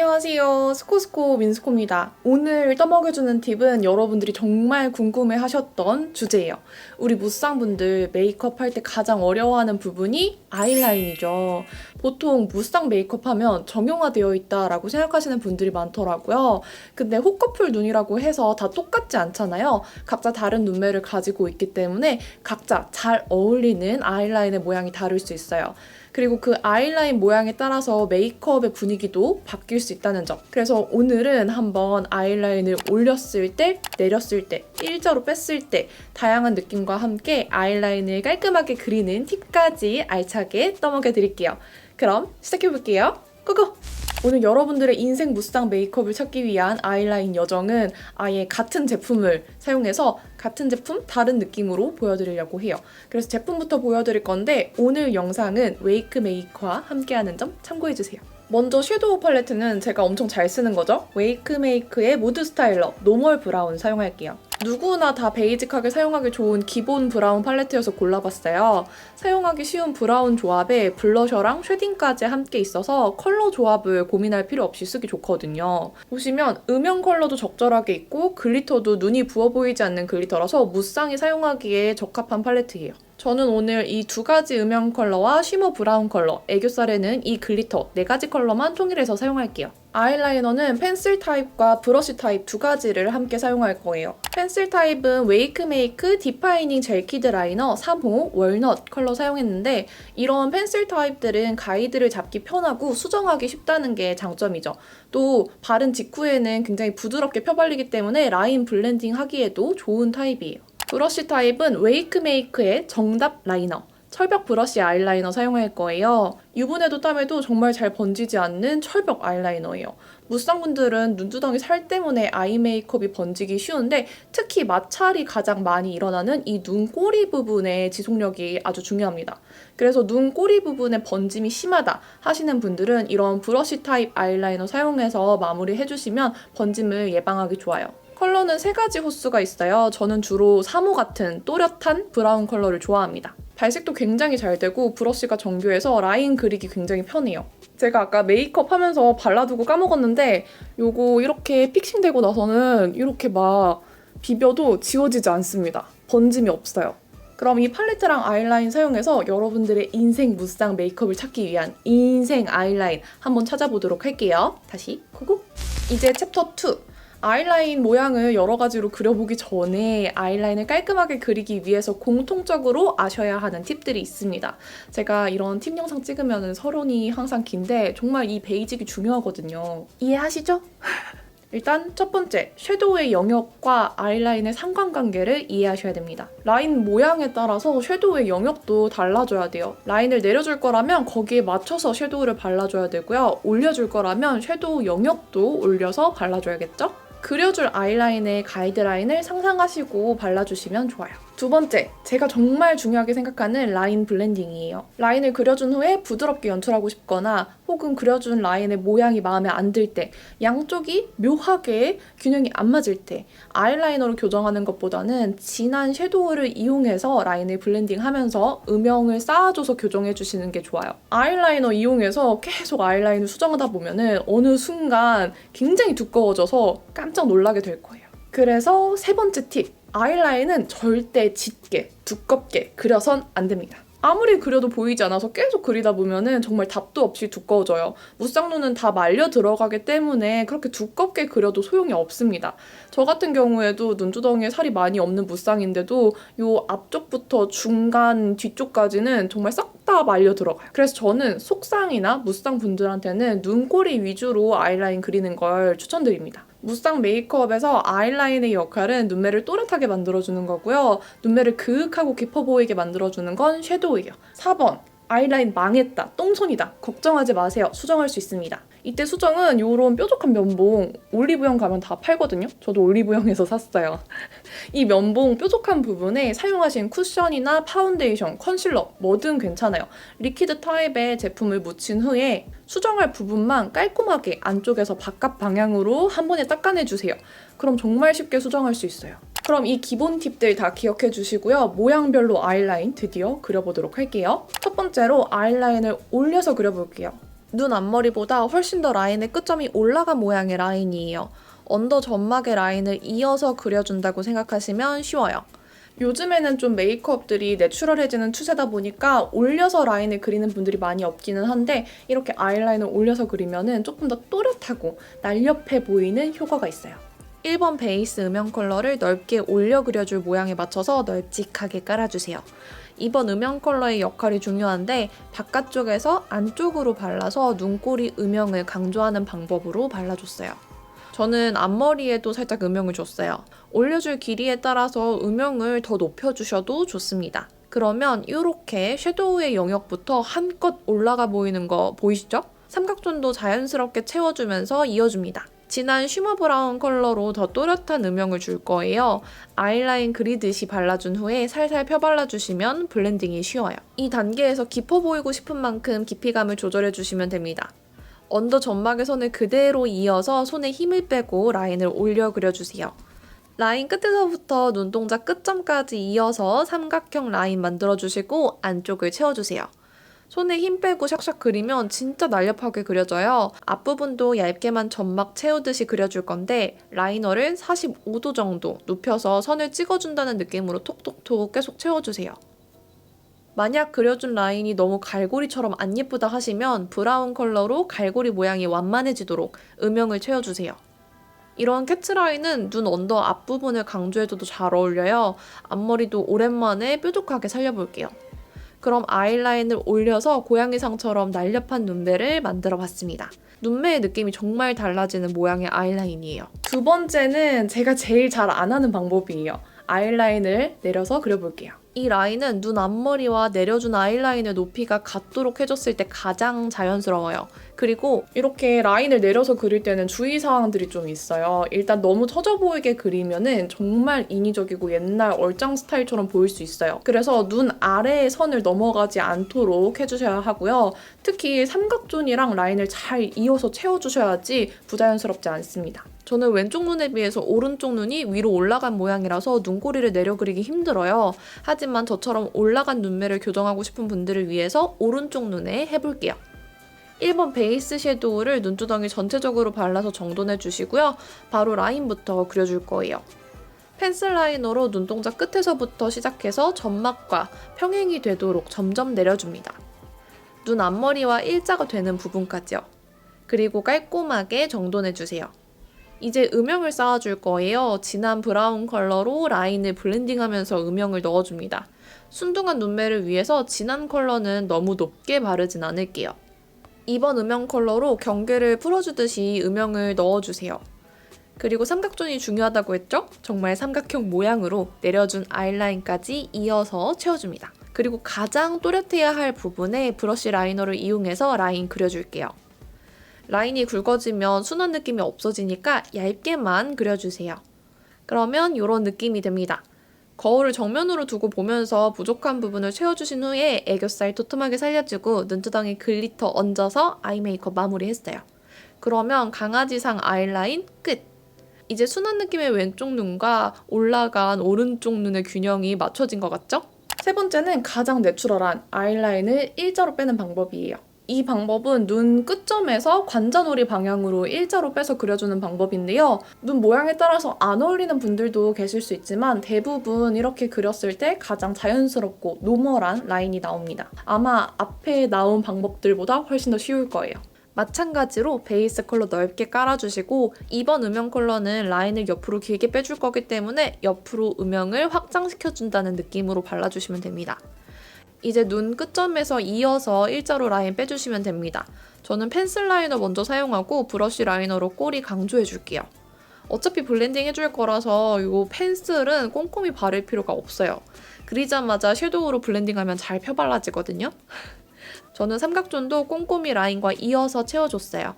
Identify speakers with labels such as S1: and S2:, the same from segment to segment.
S1: 안녕하세요. 스코스코 민스코입니다. 오늘 떠먹여주는 팁은 여러분들이 정말 궁금해하셨던 주제예요. 우리 무쌍분들 메이크업 할 때 가장 어려워하는 부분이 아이라인이죠. 보통 무쌍 메이크업 하면 정형화되어 있다라고 생각하시는 분들이 많더라고요. 근데 호커풀 눈이라고 해서 다 똑같지 않잖아요. 각자 다른 눈매를 가지고 있기 때문에 각자 잘 어울리는 아이라인의 모양이 다를 수 있어요. 그리고 그 아이라인 모양에 따라서 메이크업의 분위기도 바뀔 수 있다는 점. 그래서 오늘은 한번 아이라인을 올렸을 때, 내렸을 때, 일자로 뺐을 때 다양한 느낌과 함께 아이라인을 깔끔하게 그리는 팁까지 알차게 떠먹여 드릴게요. 그럼 시작해볼게요. 고고! 오늘 여러분들의 인생 무쌍 메이크업을 찾기 위한 아이라인 여정은 아예 같은 제품을 사용해서 같은 제품 다른 느낌으로 보여드리려고 해요. 그래서 제품부터 보여드릴 건데 오늘 영상은 웨이크 메이크와 함께하는 점 참고해주세요. 먼저 섀도우 팔레트는 제가 엄청 잘 쓰는 거죠. 웨이크 메이크의 무드 스타일러 노멀 브라운 사용할게요. 누구나 다 베이직하게 사용하기 좋은 기본 브라운 팔레트여서 골라봤어요. 사용하기 쉬운 브라운 조합에 블러셔랑 쉐딩까지 함께 있어서 컬러 조합을 고민할 필요 없이 쓰기 좋거든요. 보시면 음영 컬러도 적절하게 있고 글리터도 눈이 부어 보이지 않는 글리터라서 무쌍이 사용하기에 적합한 팔레트예요. 저는 오늘 이 두 가지 음영 컬러와 쉬머 브라운 컬러, 애교살에는 이 글리터 4가지 컬러만 통일해서 사용할게요. 아이라이너는 펜슬 타입과 브러쉬 타입 두 가지를 함께 사용할 거예요. 펜슬 타입은 웨이크 메이크 디파이닝 젤 키드 라이너 3호 월넛 컬러 사용했는데 이런 펜슬 타입들은 가이드를 잡기 편하고 수정하기 쉽다는 게 장점이죠. 또 바른 직후에는 굉장히 부드럽게 펴발리기 때문에 라인 블렌딩 하기에도 좋은 타입이에요. 브러쉬 타입은 웨이크 메이크의 정답 라이너, 철벽 브러쉬 아이라이너 사용할 거예요. 유분에도 땀에도 정말 잘 번지지 않는 철벽 아이라이너예요. 무쌍분들은 눈두덩이 살 때문에 아이 메이크업이 번지기 쉬운데 특히 마찰이 가장 많이 일어나는 이 눈꼬리 부분의 지속력이 아주 중요합니다. 그래서 눈꼬리 부분에 번짐이 심하다 하시는 분들은 이런 브러쉬 타입 아이라이너 사용해서 마무리해주시면 번짐을 예방하기 좋아요. 컬러는 3가지 호수가 있어요. 저는 주로 3호 같은 또렷한 브라운 컬러를 좋아합니다. 발색도 굉장히 잘 되고 브러쉬가 정교해서 라인 그리기 굉장히 편해요. 제가 아까 메이크업 하면서 발라두고 까먹었는데 요거 이렇게 픽싱되고 나서는 이렇게 막 비벼도 지워지지 않습니다. 번짐이 없어요. 그럼 이 팔레트랑 아이라인 사용해서 여러분들의 인생 무쌍 메이크업을 찾기 위한 인생 아이라인 한번 찾아보도록 할게요. 다시 고고! 이제 챕터 2. 아이라인 모양을 여러 가지로 그려보기 전에 아이라인을 깔끔하게 그리기 위해서 공통적으로 아셔야 하는 팁들이 있습니다. 제가 이런 팁 영상 찍으면 서론이 항상 긴데 정말 이 베이직이 중요하거든요. 이해하시죠? 일단 첫 번째, 섀도우의 영역과 아이라인의 상관관계를 이해하셔야 됩니다. 라인 모양에 따라서 섀도우의 영역도 달라져야 돼요. 라인을 내려줄 거라면 거기에 맞춰서 섀도우를 발라줘야 되고요. 올려줄 거라면 섀도우 영역도 올려서 발라줘야겠죠? 그려줄 아이라인의 가이드라인을 상상하시고 발라주시면 좋아요. 두 번째, 제가 정말 중요하게 생각하는 라인 블렌딩이에요. 라인을 그려준 후에 부드럽게 연출하고 싶거나 혹은 그려준 라인의 모양이 마음에 안 들 때, 양쪽이 묘하게 균형이 안 맞을 때 아이라이너로 교정하는 것보다는 진한 섀도우를 이용해서 라인을 블렌딩하면서 음영을 쌓아줘서 교정해주시는 게 좋아요. 아이라이너 이용해서 계속 아이라인을 수정하다 보면은 어느 순간 굉장히 두꺼워져서 깜짝 놀라게 될 거예요. 그래서 세 번째 팁. 아이라인은 절대 짙게, 두껍게 그려선 안 됩니다. 아무리 그려도 보이지 않아서 계속 그리다 보면은 정말 답도 없이 두꺼워져요. 무쌍눈은 다 말려 들어가기 때문에 그렇게 두껍게 그려도 소용이 없습니다. 저 같은 경우에도 눈두덩이에 살이 많이 없는 무쌍인데도 요 앞쪽부터 중간 뒤쪽까지는 정말 싹 다 말려 들어가요. 그래서 저는 속쌍이나 무쌍 분들한테는 눈꼬리 위주로 아이라인 그리는 걸 추천드립니다. 무쌍 메이크업에서 아이라인의 역할은 눈매를 또렷하게 만들어주는 거고요. 눈매를 그윽하고 깊어 보이게 만들어주는 건 섀도우예요. 4번. 아이라인 망했다, 똥손이다. 걱정하지 마세요. 수정할 수 있습니다. 이때 수정은 이런 뾰족한 면봉 올리브영 가면 다 팔거든요. 저도 올리브영에서 샀어요. 이 면봉 뾰족한 부분에 사용하신 쿠션이나 파운데이션, 컨실러 뭐든 괜찮아요. 리퀴드 타입의 제품을 묻힌 후에 수정할 부분만 깔끔하게 안쪽에서 바깥 방향으로 한 번에 닦아내주세요. 그럼 정말 쉽게 수정할 수 있어요. 그럼 이 기본 팁들 다 기억해 주시고요. 모양별로 아이라인 드디어 그려보도록 할게요. 첫 번째로 아이라인을 올려서 그려볼게요. 눈 앞머리보다 훨씬 더 라인의 끝점이 올라간 모양의 라인이에요. 언더 점막의 라인을 이어서 그려준다고 생각하시면 쉬워요. 요즘에는 좀 메이크업들이 내추럴해지는 추세다 보니까 올려서 라인을 그리는 분들이 많이 없기는 한데 이렇게 아이라인을 올려서 그리면 조금 더 또렷하고 날렵해 보이는 효과가 있어요. 1번 베이스 음영 컬러를 넓게 올려 그려줄 모양에 맞춰서 널찍하게 깔아주세요. 2번 음영 컬러의 역할이 중요한데 바깥쪽에서 안쪽으로 발라서 눈꼬리 음영을 강조하는 방법으로 발라줬어요. 저는 앞머리에도 살짝 음영을 줬어요. 올려줄 길이에 따라서 음영을 더 높여주셔도 좋습니다. 그러면 이렇게 섀도우의 영역부터 한껏 올라가 보이는 거 보이시죠? 삼각존도 자연스럽게 채워주면서 이어줍니다. 진한 쉬머 브라운 컬러로 더 또렷한 음영을 줄 거예요. 아이라인 그리듯이 발라준 후에 살살 펴발라주시면 블렌딩이 쉬워요. 이 단계에서 깊어 보이고 싶은 만큼 깊이감을 조절해주시면 됩니다. 언더 점막의 선을 그대로 이어서 손에 힘을 빼고 라인을 올려 그려주세요. 라인 끝에서부터 눈동자 끝점까지 이어서 삼각형 라인 만들어주시고 안쪽을 채워주세요. 손에 힘 빼고 샥샥 그리면 진짜 날렵하게 그려져요. 앞부분도 얇게만 점막 채우듯이 그려줄 건데 라이너를 45도 정도 눕혀서 선을 찍어준다는 느낌으로 톡톡톡 계속 채워주세요. 만약 그려준 라인이 너무 갈고리처럼 안 예쁘다 하시면 브라운 컬러로 갈고리 모양이 완만해지도록 음영을 채워주세요. 이런 캐츠라인은 눈 언더 앞부분을 강조해줘도 잘 어울려요. 앞머리도 오랜만에 뾰족하게 살려볼게요. 그럼 아이라인을 올려서 고양이상처럼 날렵한 눈매를 만들어봤습니다. 눈매의 느낌이 정말 달라지는 모양의 아이라인이에요. 두 번째는 제가 제일 잘 안 하는 방법이에요. 아이라인을 내려서 그려볼게요. 이 라인은 눈 앞머리와 내려준 아이라인의 높이가 같도록 해줬을 때 가장 자연스러워요. 그리고 이렇게 라인을 내려서 그릴 때는 주의사항들이 좀 있어요. 일단 너무 처져 보이게 그리면은 정말 인위적이고 옛날 얼짱 스타일처럼 보일 수 있어요. 그래서 눈 아래의 선을 넘어가지 않도록 해주셔야 하고요. 특히 삼각존이랑 라인을 잘 이어서 채워주셔야지 부자연스럽지 않습니다. 저는 왼쪽 눈에 비해서 오른쪽 눈이 위로 올라간 모양이라서 눈꼬리를 내려 그리기 힘들어요. 하지만 저처럼 올라간 눈매를 교정하고 싶은 분들을 위해서 오른쪽 눈에 해볼게요. 1번 베이스 섀도우를 눈두덩이 전체적으로 발라서 정돈해 주시고요. 바로 라인부터 그려줄 거예요. 펜슬 라이너로 눈동자 끝에서부터 시작해서 점막과 평행이 되도록 점점 내려줍니다. 눈 앞머리와 일자가 되는 부분까지요. 그리고 깔끔하게 정돈해 주세요. 이제 음영을 쌓아줄 거예요. 진한 브라운 컬러로 라인을 블렌딩하면서 음영을 넣어줍니다. 순둥한 눈매를 위해서 진한 컬러는 너무 높게 바르진 않을게요. 2번 음영 컬러로 경계를 풀어주듯이 음영을 넣어주세요. 그리고 삼각존이 중요하다고 했죠? 정말 삼각형 모양으로 내려준 아이라인까지 이어서 채워줍니다. 그리고 가장 또렷해야 할 부분에 브러쉬 라이너를 이용해서 라인 그려줄게요. 라인이 굵어지면 순한 느낌이 없어지니까 얇게만 그려주세요. 그러면 이런 느낌이 됩니다. 거울을 정면으로 두고 보면서 부족한 부분을 채워주신 후에 애교살 도톰하게 살려주고 눈두덩이 글리터 얹어서 아이 메이크업 마무리했어요. 그러면 강아지상 아이라인 끝! 이제 순한 느낌의 왼쪽 눈과 올라간 오른쪽 눈의 균형이 맞춰진 것 같죠? 세 번째는 가장 내추럴한 아이라인을 일자로 빼는 방법이에요. 이 방법은 눈 끝점에서 관자놀이 방향으로 일자로 빼서 그려주는 방법인데요. 눈 모양에 따라서 안 어울리는 분들도 계실 수 있지만 대부분 이렇게 그렸을 때 가장 자연스럽고 노멀한 라인이 나옵니다. 아마 앞에 나온 방법들보다 훨씬 더 쉬울 거예요. 마찬가지로 베이스 컬러 넓게 깔아주시고 2번 음영 컬러는 라인을 옆으로 길게 빼줄 거기 때문에 옆으로 음영을 확장시켜준다는 느낌으로 발라주시면 됩니다. 이제 눈 끝점에서 이어서 일자로 라인 빼주시면 됩니다. 저는 펜슬 라이너 먼저 사용하고 브러쉬 라이너로 꼬리 강조해줄게요. 어차피 블렌딩 해줄 거라서 이 펜슬은 꼼꼼히 바를 필요가 없어요. 그리자마자 섀도우로 블렌딩하면 잘 펴발라지거든요. 저는 삼각존도 꼼꼼히 라인과 이어서 채워줬어요.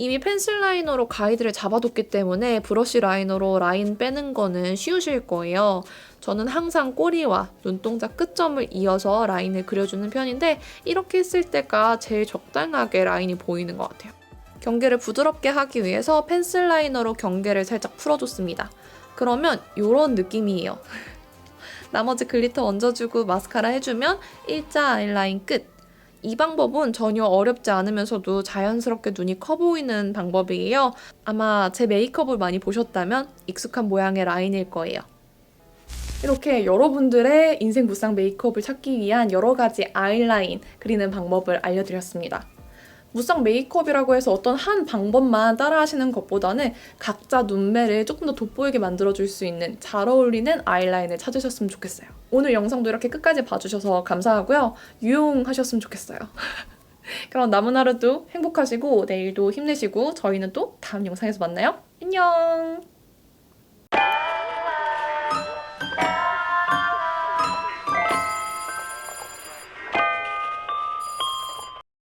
S1: 이미 펜슬 라이너로 가이드를 잡아뒀기 때문에 브러쉬 라이너로 라인 빼는 거는 쉬우실 거예요. 저는 항상 꼬리와 눈동자 끝점을 이어서 라인을 그려주는 편인데 이렇게 했을 때가 제일 적당하게 라인이 보이는 것 같아요. 경계를 부드럽게 하기 위해서 펜슬 라이너로 경계를 살짝 풀어줬습니다. 그러면 이런 느낌이에요. 나머지 글리터 얹어주고 마스카라 해주면 일자 아이라인 끝! 이 방법은 전혀 어렵지 않으면서도 자연스럽게 눈이 커 보이는 방법이에요. 아마 제 메이크업을 많이 보셨다면 익숙한 모양의 라인일 거예요. 이렇게 여러분들의 인생 무쌍 메이크업을 찾기 위한 여러 가지 아이라인 그리는 방법을 알려드렸습니다. 무쌍 메이크업이라고 해서 어떤 한 방법만 따라하시는 것보다는 각자 눈매를 조금 더 돋보이게 만들어줄 수 있는 잘 어울리는 아이라인을 찾으셨으면 좋겠어요. 오늘 영상도 이렇게 끝까지 봐주셔서 감사하고요. 유용하셨으면 좋겠어요. 그럼 남은 하루도 행복하시고 내일도 힘내시고 저희는 또 다음 영상에서 만나요. 안녕!